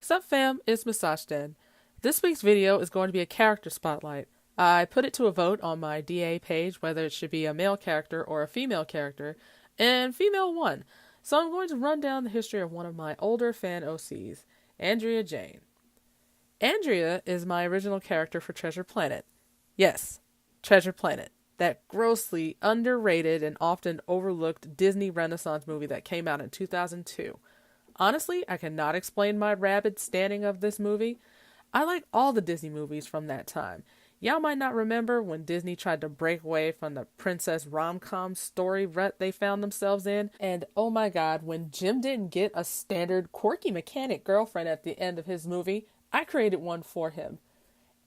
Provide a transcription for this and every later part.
Sup fam, it's Musashden. This week's video is going to be a character spotlight. I put it to a vote on my DA page whether it should be a male character or a female character, and female won. So I'm going to run down the history of one of my older fan OCs, Andria Jane. Andria is my original character for Treasure Planet. Yes, Treasure Planet. That grossly underrated and often overlooked Disney Renaissance movie that came out in 2002. Honestly, I cannot explain my rabid standing of this movie. I like all the Disney movies from that time. Y'all might not remember when Disney tried to break away from the princess rom-com story rut they found themselves in. And oh my god, when Jim didn't get a standard quirky mechanic girlfriend at the end of his movie, I created one for him.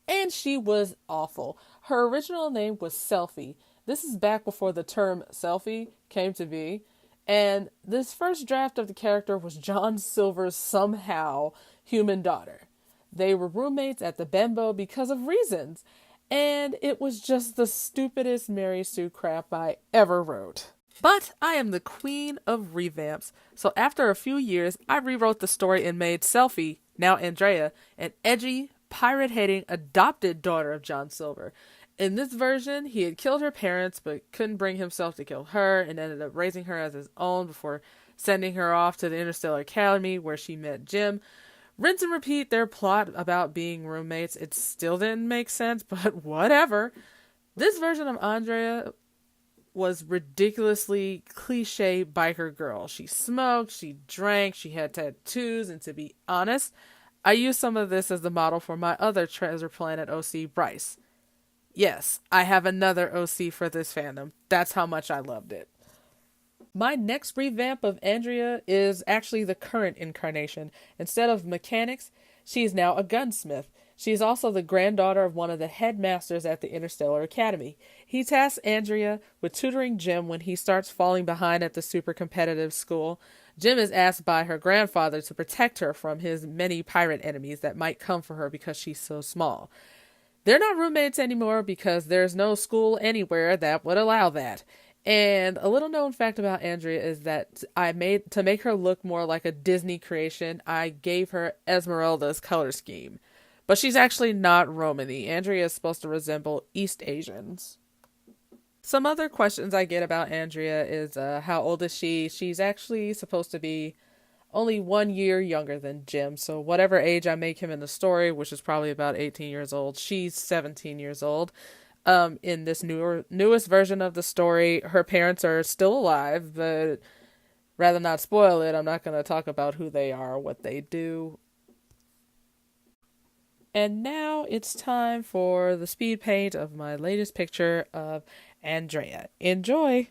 And she was awful. Her original name was Selfie. This is back before the term selfie came to be. And this first draft of the character was John Silver's somehow human daughter. They were roommates at the Bembo because of reasons. And it was just the stupidest Mary Sue crap I ever wrote. But I am the queen of revamps. So after a few years, I rewrote the story and made Selfie, now Andrea, an edgy, pirate-hating adopted daughter of John Silver. In this version, he had killed her parents but couldn't bring himself to kill her and ended up raising her as his own before sending her off to the Interstellar Academy where she met Jim. Rinse and repeat their plot about being roommates. It still didn't make sense, but whatever. This version of Andrea was ridiculously cliche biker girl. She smoked, she drank, she had tattoos, and to be honest, I used some of this as the model for my other Treasure Planet OC, Bryce. Yes, I have another OC for this fandom. That's how much I loved it. My next revamp of Andrea is actually the current incarnation. Instead of mechanics, she is now a gunsmith. She is also the granddaughter of one of the headmasters at the Interstellar Academy. He tasks Andrea with tutoring Jim when he starts falling behind at the super competitive school. Jim is asked by her grandfather to protect her from his many pirate enemies that might come for her because she's so small. They're not roommates anymore because there's no school anywhere that would allow that. And a little known fact about Andrea is that to make her look more like a Disney creation, I gave her Esmeralda's color scheme. But she's actually not Romany. Andrea is supposed to resemble East Asians. Some other questions I get about Andrea is how old is she? She's actually supposed to be only 1 year younger than Jim. So whatever age I make him in the story, which is probably about 18 years old, she's 17 years old. In this newest version of the story, her parents are still alive, but rather not spoil it, I'm not going to talk about who they are or what they do. And now it's time for the speed paint of my latest picture of Andrea. Enjoy!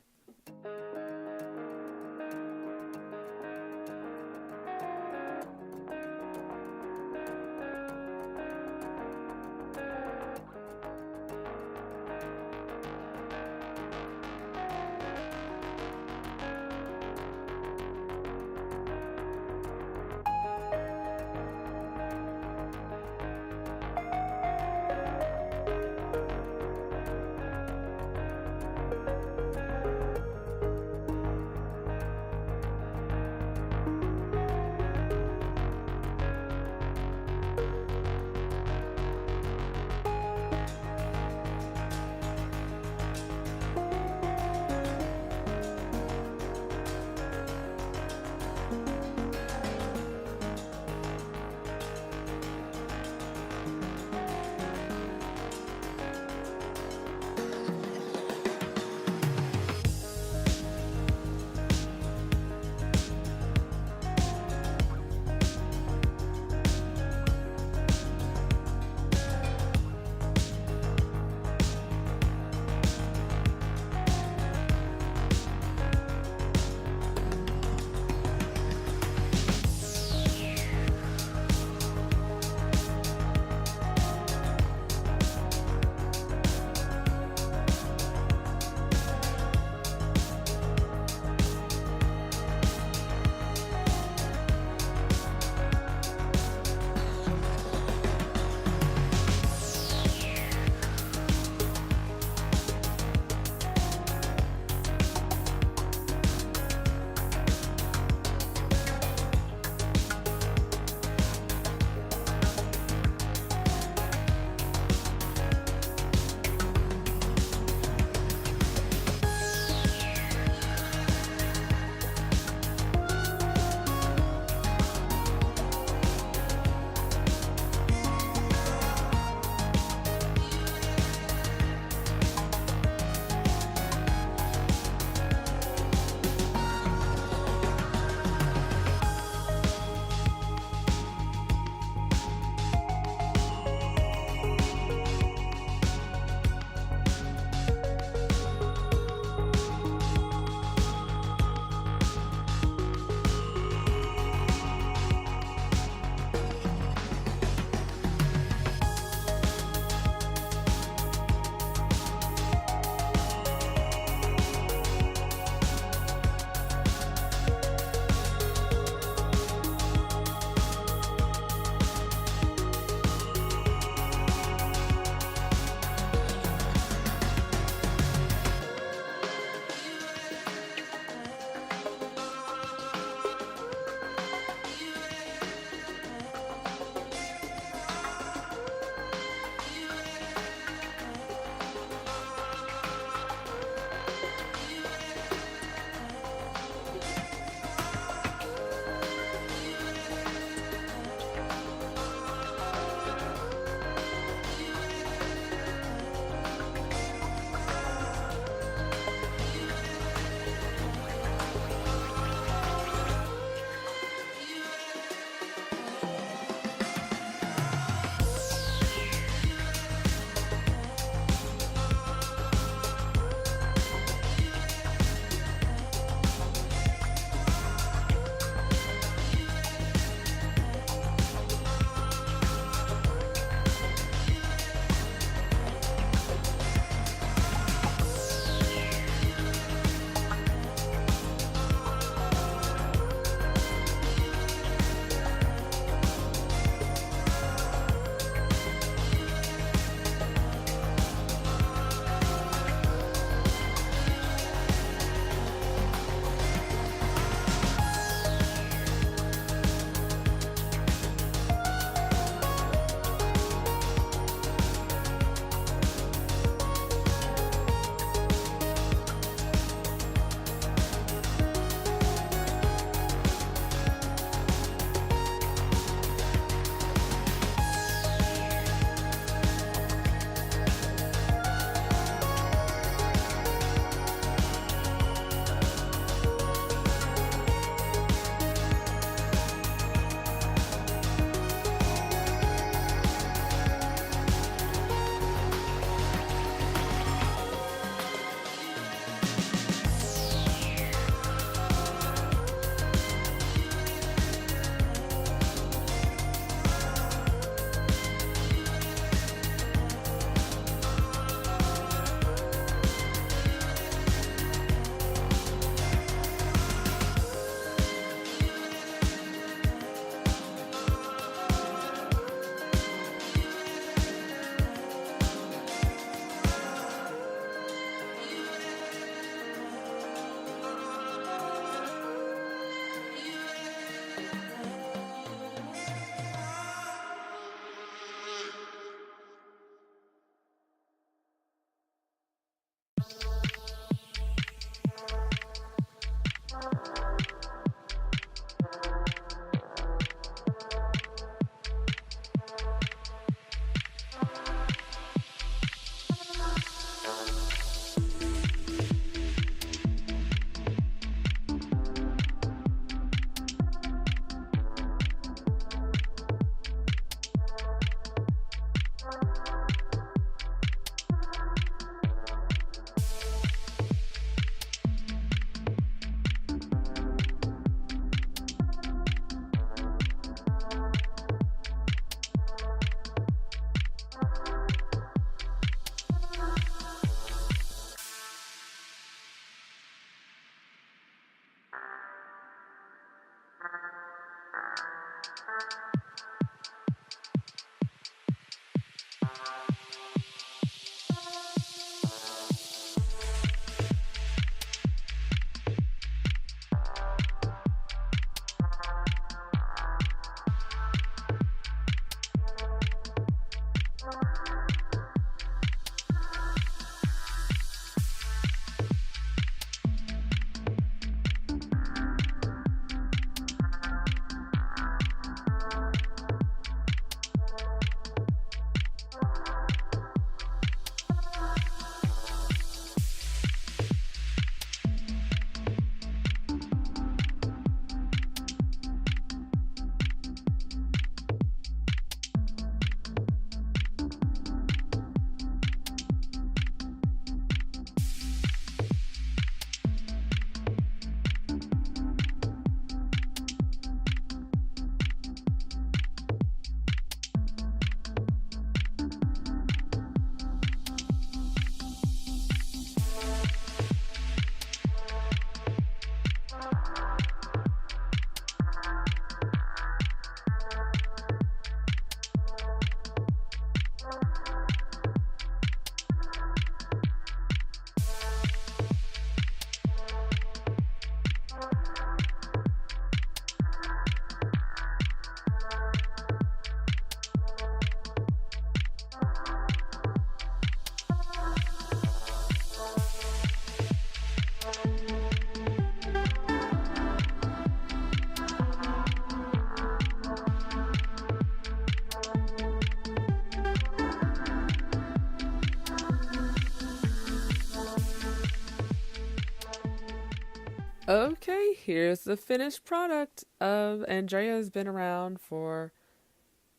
Okay, here's the finished product of Andrea. Has been around for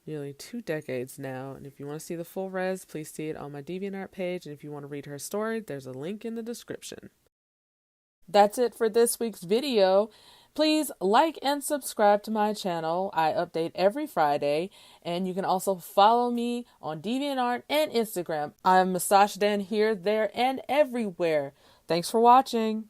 nearly 2 decades now, and if you want to see the full res, please see it on my DeviantArt page, and if you want to read her story, there's a link in the description. That's it for this week's video. Please like and subscribe to my channel. I update every Friday, and you can also follow me on DeviantArt and Instagram. I'm Musashden here, there, and everywhere. Thanks for watching.